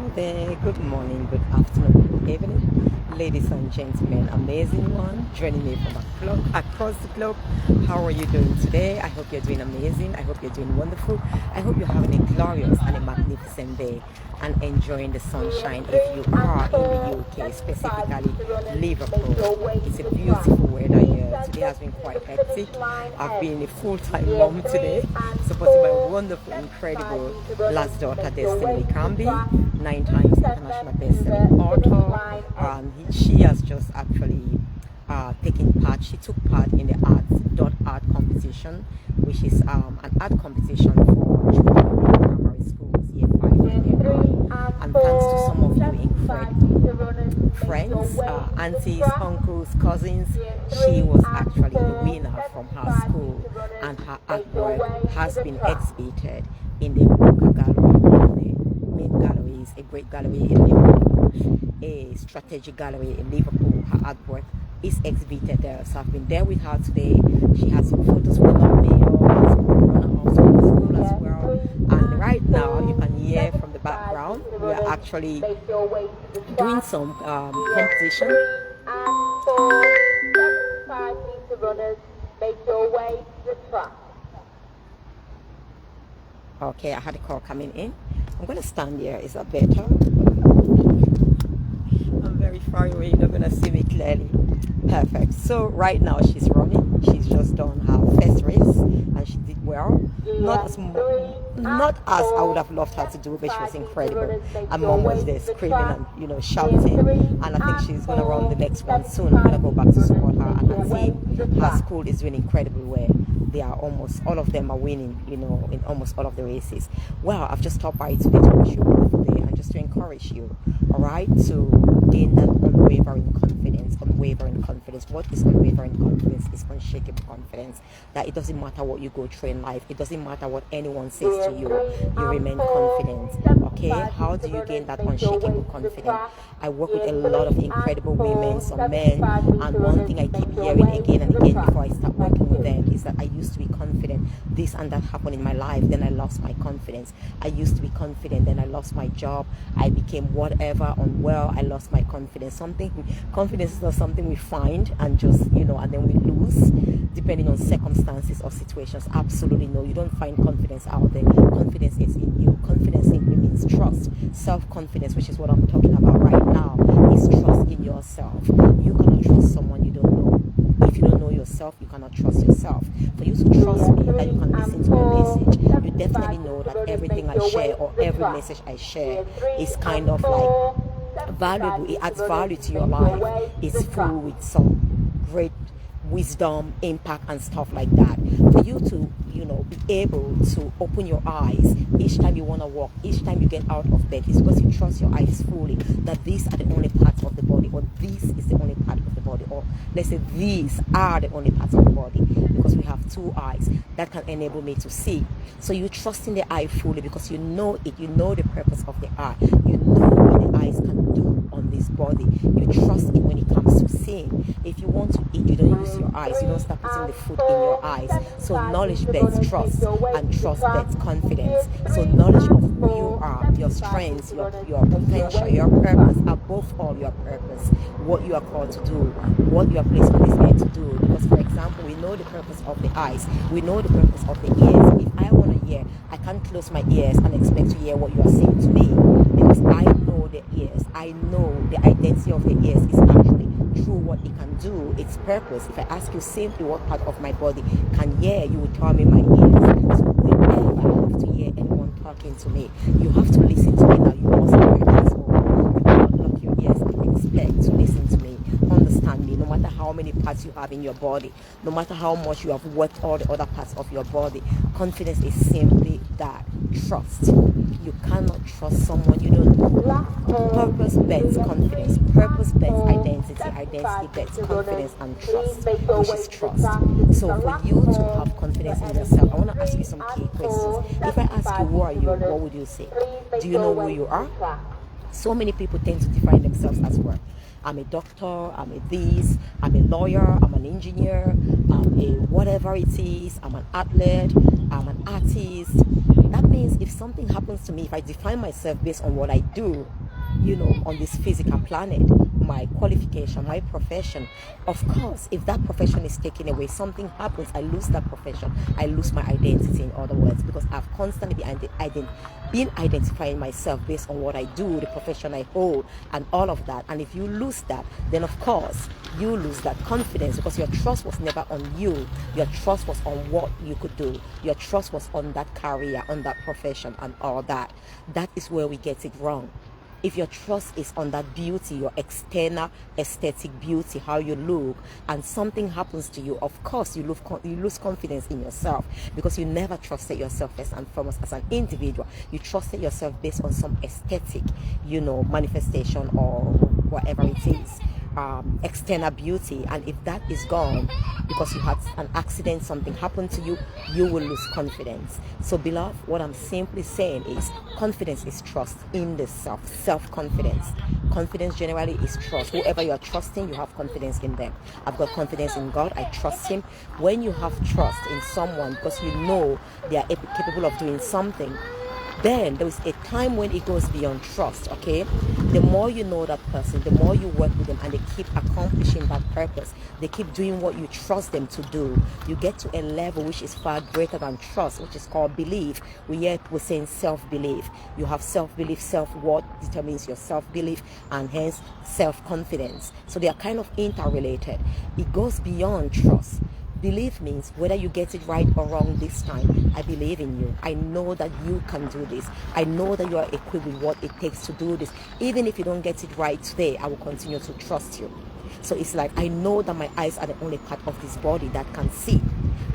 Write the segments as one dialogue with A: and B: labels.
A: Hello there, good morning, good afternoon, good evening, ladies and gentlemen, amazing one, joining me from across the globe. How are you doing today? I hope you're doing amazing. I hope you're doing wonderful. I hope you're having a glorious and a magnificent day and enjoying the sunshine. If you are in the UK, specifically Liverpool, it's a beautiful weather here. Today has been quite hectic. I've been a full-time mom today, supporting my wonderful, incredible last daughter, Sylvia 9 times international best-selling author. She has just actually she took part in the art competition, which is an art competition for children in primary schools, year 5 and year 9. And thanks to some of you incredible friends, aunties, uncles, cousins, she was actually the winner from her school, and her artwork has been exhibited in the gallery. The main gallery is a great gallery in Liverpool, a strategic gallery in Liverpool. Her artwork is exhibited there, so I've been there with her today. She has some photos with me, runner-ups from the school as well. And right now, you can hear from the background, we are actually doing some competition.
B: 3 and 4, 75-meter runners, make your way to the track.
A: Okay, I had a call coming in. I'm going to stand here. Is that better? I'm very far away. You're not going to see me clearly. Perfect. So right now she's running. She's just done her first race and she did well. Not as I would have loved her to do, but she was incredible. And mom was there screaming and shouting. And I think she's going to run the next one soon. I'm going to go back to support her, and her team, her school is doing incredibly well. They are almost all of them are winning, in almost all of the races. Well, I've just stopped by today to wish you a wonderful day and just to encourage you, all right, to gain that unwavering confidence. Unwavering confidence. What is unwavering confidence? It's unshakable confidence that it doesn't matter what you go through in life. It doesn't matter what anyone says to you. You remain confident. Okay? How do you gain that unshakable confidence? I work with a lot of incredible women, some men, and one thing I keep hearing again and again before I start working with them is that I used to be confident. This and that happened in my life, then I lost my confidence. I used to be confident, then I lost my job. I became whatever, unwell, I lost my confidence. Confidence is not something we find and just, and then we lose depending on circumstances or situations. Absolutely no, you don't find confidence out there. Confidence is in you. Confidence simply means trust. Self-confidence, which is what I'm talking about right now, is trust in yourself. You cannot trust someone you don't know. If you don't know yourself, you cannot trust yourself. For you to trust me that you can listen to my message, you definitely know that everything I share or every message I share is kind of like valuable. It adds value to your life. It's full with some great wisdom, impact, and stuff like that. For you to be able to open your eyes each time you want to walk, each time you get out of bed, is because you trust your eyes fully that these are the only parts of the body, or this is the only part of the body, or let's say these are the only parts of the body, because we have two eyes that can enable me to see. So you trust in the eye fully because you know it, you know the purpose of the eye, you know what the eyes can do on this body. You trust it when it comes to seeing. If you want to eat, you don't use your eyes, you don't start putting the food in your eyes. So knowledge beds trust, and trust beds confidence. So knowledge of who you are, your strengths, your potential, your purpose, above all your purpose, what you are called to do, what you are placed on this earth to do. Because for example, we know the purpose of the eyes, we know the purpose of the ears. If I want to hear, I can't close my ears and expect to hear what you are saying to me, because I know the ears, I know the identity of the ears is actually through what it can do, its purpose. If I ask you simply what part of my body can hear, you will tell me my ears. So whenever I have to hear anyone talking to me, you have to listen to me now. You must hear it. So you cannot lock your ears and expect to listen to me, understand me, no matter how many parts you have in your body, no matter how much you have worked all the other parts of your body. Confidence is simply that, trust. You cannot trust someone you don't know. Purpose bets confidence. Purpose bets identity. Identity bets confidence and trust, which is trust. So for you to have confidence in yourself, I want to ask you some key questions. If I ask you, who are you? What would you say? Do you know who you are? So many people tend to define themselves as what? I'm a doctor, I'm a this, I'm a lawyer, I'm an engineer, I'm a whatever it is, I'm an athlete, I'm an artist, That means if something happens to me, if I define myself based on what I do, on this physical planet, my qualification, my profession, of course, if that profession is taken away, something happens, I lose that profession, I lose my identity, in other words, because I've constantly been identifying myself based on what I do, the profession I hold, and all of that. And if you lose that, then of course you lose that confidence, because your trust was never on you. Your trust was on what you could do. Your trust was on that career, on that profession, and all that. That is where we get it wrong. If your trust is on that beauty, your external aesthetic beauty, how you look, and something happens to you, of course you lose confidence in yourself, because you never trusted yourself first and foremost as an individual. You trusted yourself based on some aesthetic, manifestation or whatever it is. External beauty, and if that is gone because you had an accident, something happened to you, you will lose confidence. So beloved, what I'm simply saying is confidence is trust in the self-confidence. Confidence generally is trust. Whoever you are trusting, you have confidence in them. I've got confidence in God, I trust him. When you have trust in someone because you know they are capable of doing something, then there is a time when it goes beyond trust, okay? The more you know that person, the more you work with them, and they keep accomplishing that purpose, they keep doing what you trust them to do, you get to a level which is far greater than trust, which is called belief. We're saying self-belief. You have self-belief, self-worth determines your self-belief, and hence self-confidence. So they are kind of interrelated. It goes beyond trust. Belief means whether you get it right or wrong this time, I believe in you. I know that you can do this. I know that you are equipped with what it takes to do this. Even if you don't get it right today, I will continue to trust you. So it's like, I know that my eyes are the only part of this body that can see.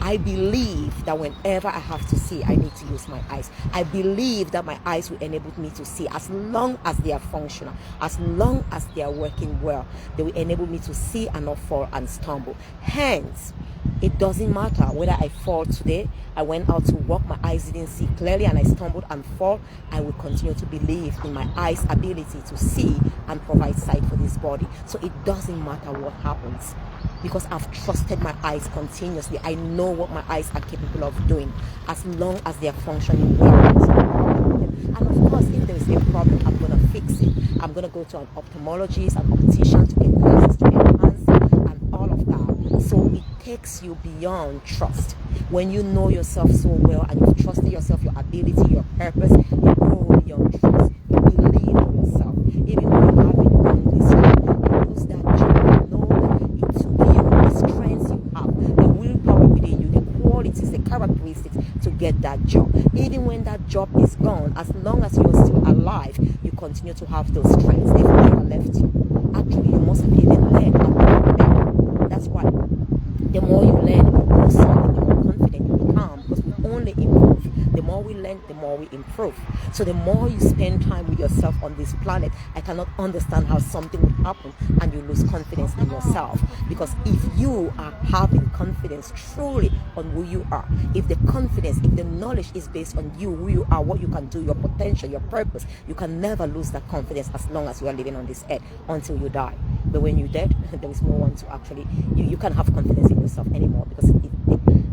A: I believe that whenever I have to see, I need to use my eyes. I believe that my eyes will enable me to see as long as they are functional, as long as they are working well. They will enable me to see and not fall and stumble. Hence, it doesn't matter whether I fall today, I went out to walk, my eyes didn't see clearly and I stumbled and fall, I will continue to believe in my eyes' ability to see and provide sight for this body. So it doesn't matter what happens, because I've trusted my eyes continuously. I know what my eyes are capable of doing as long as they are functioning well. And of course, if there is a problem, I'm going to fix it. I'm going to go to an ophthalmologist, an optician to get glasses to enhance and all of that. So it takes you beyond trust. When you know yourself so well and you've trusted yourself, your ability, your purpose, you go beyond trust. You believe in yourself. Even when you haven't done this yet, you lose that job. You know that it took you, the strengths you have, the willpower within you, the qualities, the characteristics to get that job. Even when that job is gone, as long as you're still alive, you continue to have those strengths. They've never left you. Actually, you must have even learned how to prepare. That's why the more you learn, the more solid, the more confident you become, because we only improve. The more we learn, the more we improve. So the more you spend time with yourself on this planet, I cannot understand how something would happen and you lose confidence in yourself. Because if you are having confidence truly on who you are, if the confidence, if the knowledge is based on you, who you are, what you can do, your potential, your purpose, you can never lose that confidence as long as you are living on this earth until you die. But when you're dead, there is no one to actually, you can't have confidence in yourself anymore, because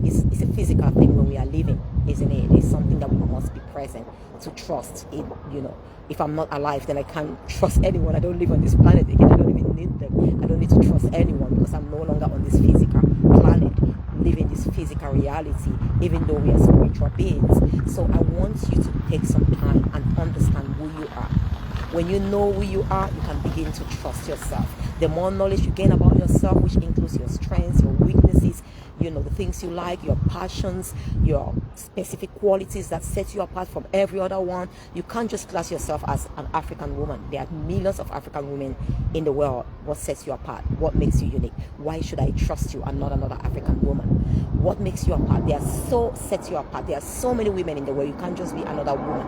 A: it's a physical thing when we are living, isn't it? It's something that we must be present to trust in. If I'm not alive, then I can't trust anyone. I don't live on this planet again. I don't even need them. I don't need to trust anyone, because I'm no longer on this physical planet living this physical reality, even though we are spiritual beings. So I want you to take some time and understand who you are. When you know who you are, you can begin to trust yourself. The more knowledge you gain about yourself, which includes your strengths, your weaknesses, the things you like, your passions, your specific qualities that set you apart from every other one. You can't just class yourself as an African woman. There are millions of African women in the world. What sets you apart? What makes you unique? Why should I trust you and not another African woman? What makes you apart? There are so many women in the world. You can't just be another woman.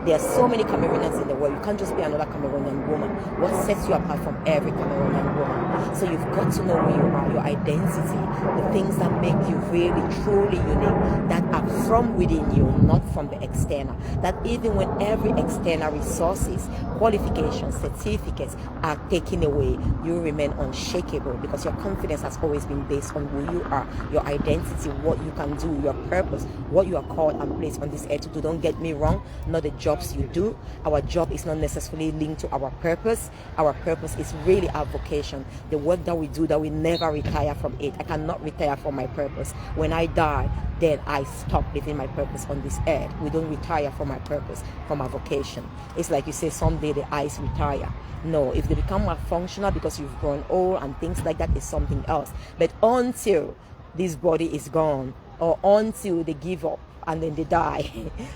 A: There are so many Cameroonians in the world. You can't just be another Cameroonian woman. What sets you apart from every Cameroonian woman? So you've got to know who you are, your identity, the things that make you really, truly unique, that are from within you, not from the external. That even when every external resources, qualifications, certificates are taken away, you remain unshakable because your confidence has always been based on who you are, your identity, what you can do, your purpose, what you are called and placed on this earth to do. Don't get me wrong, not the jobs you do. Our job is not necessarily linked to our purpose. Our purpose is really our vocation, the work that we do, that we never retire from it. I cannot retire from my purpose. When I die, then I stop living my purpose on this earth. We don't retire from our purpose, from our vocation. It's like you say, someday the eyes retire. No, if they become malfunctional because you've grown old and things like that, is something else. But until this body is gone, or until they give up and then they die,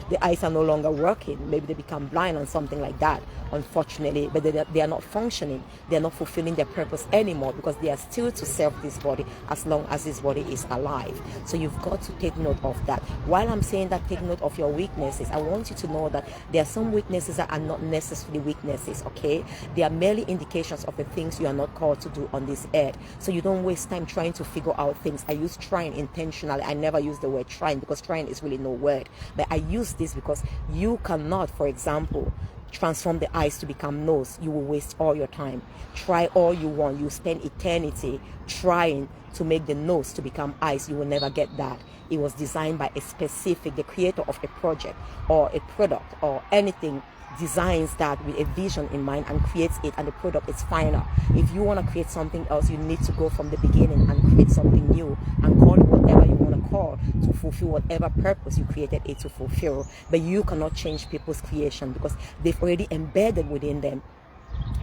A: the eyes are no longer working. Maybe they become blind or something like that, unfortunately, but they are not functioning. They are not fulfilling their purpose anymore because they are still to serve this body as long as this body is alive. So you've got to take note of that. While I'm saying that, take note of your weaknesses. I want you to know that there are some weaknesses that are not necessarily weaknesses, okay? They are merely indications of the things you are not called to do on this earth. So you don't waste time trying to figure out things. I use trying intentionally. I never use the word trying because trying is really no word, but I use this because you cannot, for example, transform the eyes to become nose. You will waste all your time. Try all you want. You spend eternity trying to make the nose to become eyes. You will never get that. It was designed by a specific, the creator of a project or a product or anything designs that with a vision in mind and creates it, and the product is final. If you want to create something else, you need to go from the beginning and create something new and call it whatever you want to call to fulfill whatever purpose you created it to fulfill. But you cannot change people's creation because they've already embedded within them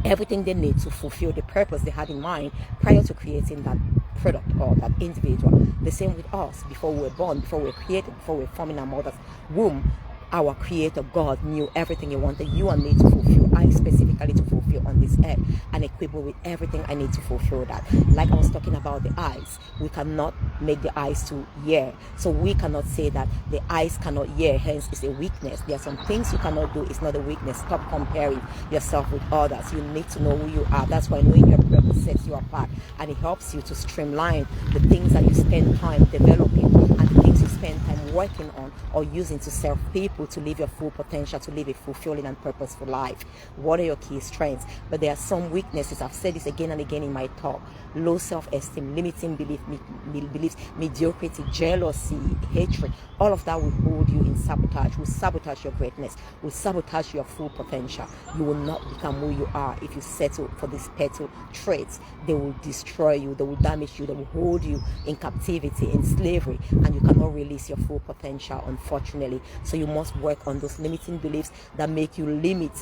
A: everything they need to fulfill the purpose they had in mind prior to creating that product or that individual. The same with us. Before we were born, before we were created, before we were formed in our mother's womb, our creator God knew everything he wanted you and me to fulfill. I specifically to fulfill on this earth, and equip me with everything I need to fulfill that. Like I was talking about the eyes, we cannot make the eyes to hear, so we cannot say that the eyes cannot hear, hence it's a weakness. There are some things you cannot do. It's not a weakness. Stop comparing yourself with others. You need to know who you are. That's why knowing your purpose sets you apart, and it helps you to streamline the things that you spend time developing and the things you spend time working on or using to serve people, to live your full potential, to live a fulfilling and purposeful life. What are your key strengths? But there are some weaknesses. I've said this again and again in my talk. Low self-esteem, limiting beliefs, mediocrity, jealousy, hatred. All of that will hold you in sabotage, will sabotage your greatness, will sabotage your full potential. You will not become who you are if you settle for these petty traits. They will destroy you, they will damage you, they will hold you in captivity, in slavery, and you cannot release your full potential, unfortunately. So you must work on those limiting beliefs that make you limit,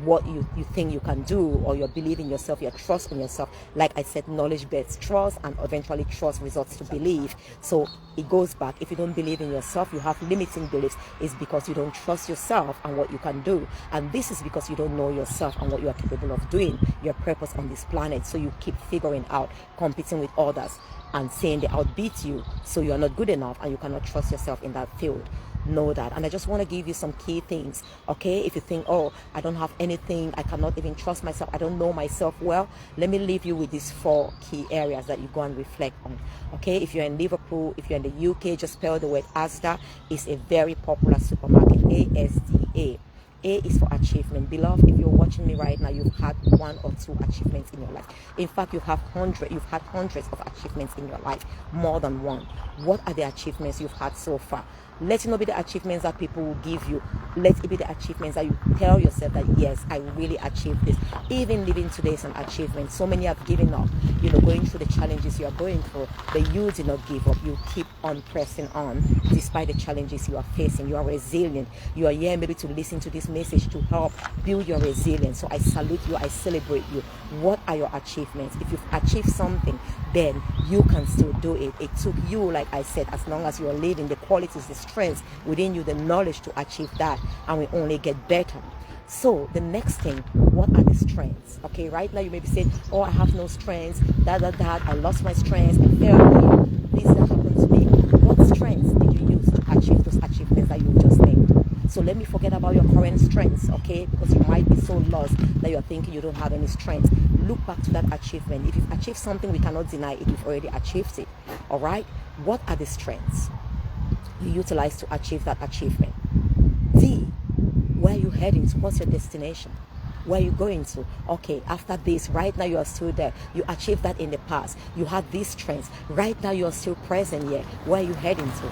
A: what you think you can do, or your belief in yourself, your trust in yourself. Like I said, knowledge bets trust, and eventually trust results to belief. So it goes back. If you don't believe in yourself, you have limiting beliefs. It's because you don't trust yourself and what you can do, and this is because you don't know yourself and what you are capable of doing, your purpose on this planet. So you keep figuring out, competing with others and saying they outbeat you, so you are not good enough and you cannot trust yourself in that field. Know that. And I just want to give you some key things, okay? If you think, oh, I don't have anything, I cannot even trust myself, I don't know myself well, let me leave you with these 4 key areas that you go and reflect on, okay? If you're in Liverpool, if you're in the UK, just spell the word Asda. It's a very popular supermarket, ASDA. A is for achievement. Beloved, if you're watching me right now, you've had 1 or 2 achievements in your life. In fact, you've had hundreds of achievements in your life, more than one. What are the achievements you've had so far? Let it not be the achievements that people will give you. Let it be the achievements that you tell yourself that, yes, I really achieved this. Even living today is an achievement. So many have given up, going through the challenges you are going through, but you did not give up. You keep on pressing on despite the challenges you are facing. You are resilient. You are here maybe to listen to this message to help build your resilience. So I salute you. I celebrate you. What are your achievements? If you've achieved something, then you can still do it. It took you, like I said, as long as you are living, the qualities, the strengths within you, the knowledge to achieve that, and we only get better. So the next thing, what are the strengths? Okay, right now you may be saying, oh, I have no strengths, I lost my strengths, I failed, this that happened to me. What strengths did you use to achieve those achievements that you just named? So So let me forget about your current strengths, okay? Because you might be so lost that you're thinking you don't have any strength. Look back to that achievement. If you've achieved something, we cannot deny it. You've already achieved it, all right? What are the strengths you utilize to achieve that achievement? D, where are you heading to? What's your destination? Where are you going to? Okay, after this, right now you are still there. You achieved that in the past. You had these strengths. Right now you are still present here. Where are you heading to?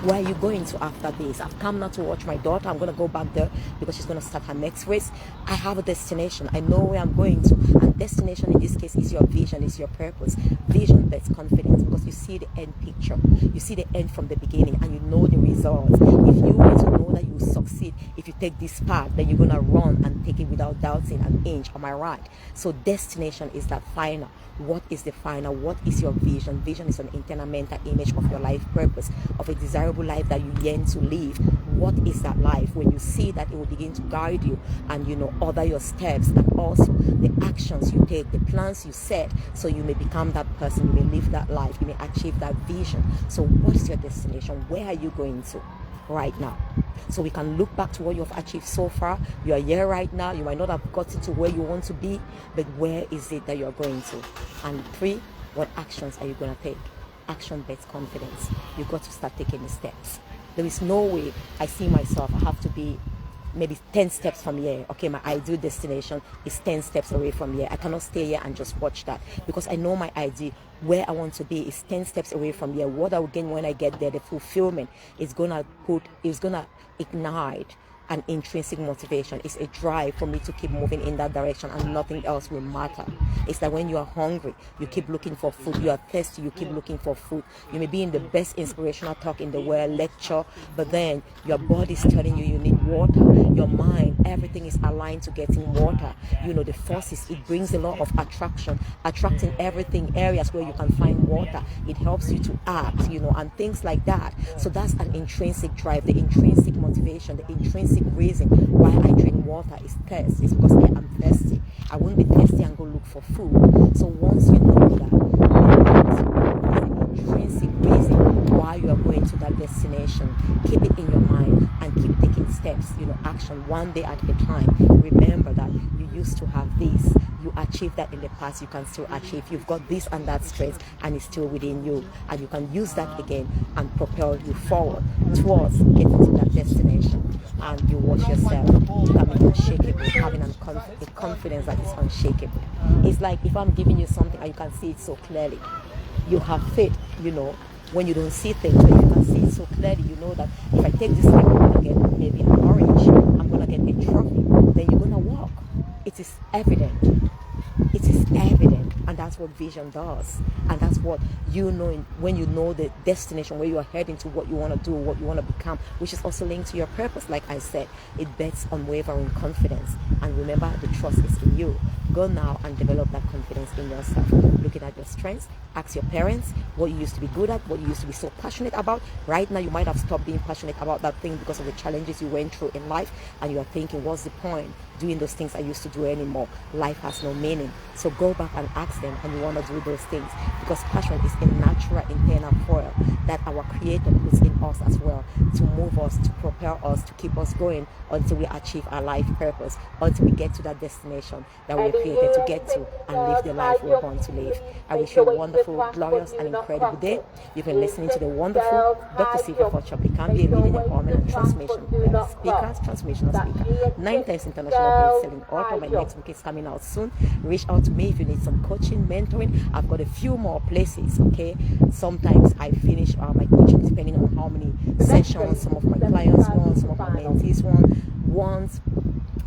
A: Where are you going to after this? I've come now to watch my daughter. I'm going to go back there because she's going to start her next race. I have a destination. I know where I'm going to. And destination in this case is your vision, is your purpose. Vision that's confidence because you see the end picture. You see the end from the beginning and you know the results. If you want to know that you will succeed, if you take this path, then you're going to run and take it without doubting an inch. Am I right? So destination is that final. What is the final? What is your vision? Vision is an internal mental image of your life purpose, of a desirable life that you yearn to live. What is that life? When you see that, it will begin to guide you and, you know, order your steps and also the actions you take, the plans you set, so you may become that person, you may live that life, you may achieve that vision. So what is your destination? Where are you going to right now? So we can look back to what you've achieved so far. You are here right now. You might not have gotten to where you want to be, but where is it that you're going to? And 3, what actions are you going to take? Action-based confidence. You've got to start taking the steps. There is no way I see myself. I have to be maybe 10 steps from here. Okay, my ideal destination is 10 steps away from here. I cannot stay here and just watch that because I know my ideal, where I want to be is 10 steps away from here. What I will gain when I get there, the fulfillment is gonna ignite an intrinsic motivation. It's a drive for me to keep moving in that direction and nothing else will matter. It's that when you are hungry, you keep looking for food. You are thirsty, you keep looking for food. You may be in the best inspirational talk in the world, lecture, but then your body is telling you need water. Your mind, everything is aligned to getting water. You know, the forces, it brings a lot of attracting everything, areas where you can find water. It helps you to act, you know, and things like that. So that's an intrinsic drive, the intrinsic motivation, the intrinsic reason why I drink water is thirst. It's because I am thirsty. I won't be thirsty and go look for food. So once you know that, the intrinsic reason why you are going to that destination, keep it in your mind and keep taking steps, you know, action one day at a time. Remember that you used to have this. You achieved that in the past, you can still achieve. You've got this and that strength and it's still within you. And you can use that again and propel you forward towards getting to that destination. And you watch yourself becoming unshakable, having a confidence that is unshakable. It's like if I'm giving you something and you can see it so clearly, you have faith, you know, when you don't see things, but you can see it so clearly, you know that if I take this thing, I'm going to get maybe an orange, I'm going to get a trophy, then you're going to walk. It is evident. It is evident, and that's what vision does, and that's what you know when you know the destination, where you are heading to, what you want to do, what you want to become, which is also linked to your purpose. Like I said, it bets unwavering confidence, and remember, the trust is in you. Go now and develop that confidence in yourself. Looking at your strengths, ask your parents what you used to be good at, what you used to be so passionate about. Right now, you might have stopped being passionate about that thing because of the challenges you went through in life, and you are thinking, what's the point doing those things I used to do anymore? Life has no meaning. So go back and ask them, and you want to do those things, because passion is a natural internal fuel that our Creator puts in us as well, to move us, to propel us, to keep us going until we achieve our life purpose, until we get to that destination that we are created to get to and live the life we're born to live. I wish you a wonderful, glorious, and incredible day. You've been listening to the wonderful Dr. Sylvia Forchap-Likambi, a leading empowerment and transformational speaker, 9 times international best-selling author. My next book is coming out soon. Reach out to me if you need some coaching, mentoring. I've got a few more places, okay? Sometimes I finish my coaching depending on how many sessions some of my clients want, some of my mentees want.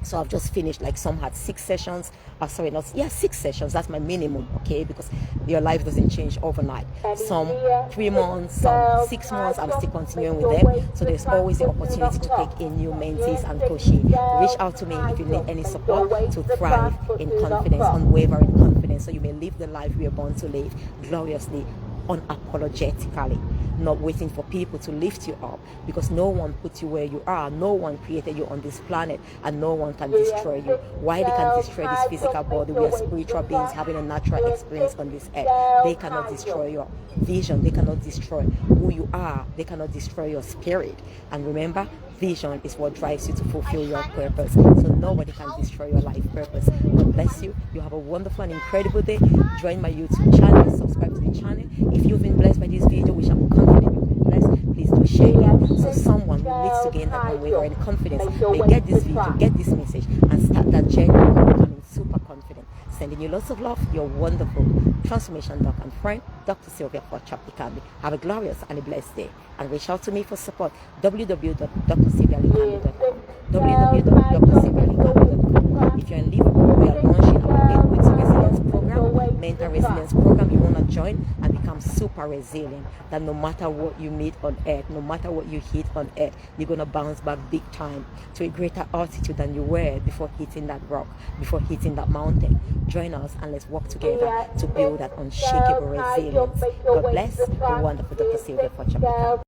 A: So I've just finished, like some had 6 sessions. 6 sessions. That's my minimum, okay? Because your life doesn't change overnight. Some 3 months, some 6 months. I'm still continuing with them. So there's always the opportunity to take in new mentees and coaching. Reach out to me if you need any support to thrive in confidence, unwavering confidence, so you may live the life we are born to live gloriously, unapologetically. not waiting for people to lift you up, because no one put you where you are. No one created you on this planet, and no one can destroy you. Why they can destroy this physical body? We are spiritual beings having a natural experience on this earth. They cannot destroy your vision. They cannot destroy who you are. They cannot destroy your spirit. And remember, vision is what drives you to fulfill your purpose. So nobody can destroy your life purpose. God bless you. You have a wonderful and incredible day. Join my YouTube channel. Subscribe to the channel. If you've been blessed by this video, which I'm confident you've been blessed, please do share it, so someone who needs to gain that unwavering confidence may get this video, get this message, and start that journey of becoming super confident. Sending you lots of love, your wonderful transformation doc and friend, Dr. Sylvia Forchap-Likambi. Have a glorious and a blessed day. And reach out to me for support. www.drsylvialikambi.com. www.drsylvialikambi.com. If you're in Liverpool, we are launching our 8 weeks resilience program, mental resilience program. You want to join and become super resilient. That no matter what you meet on earth, no matter what you hit on earth, you're going to bounce back big time to a greater altitude than you were before hitting that rock, before hitting that mountain. Join us and let's work together to build that unshakable resilience. God bless the wonderful Dr. Sylvia Forchap-Likambi.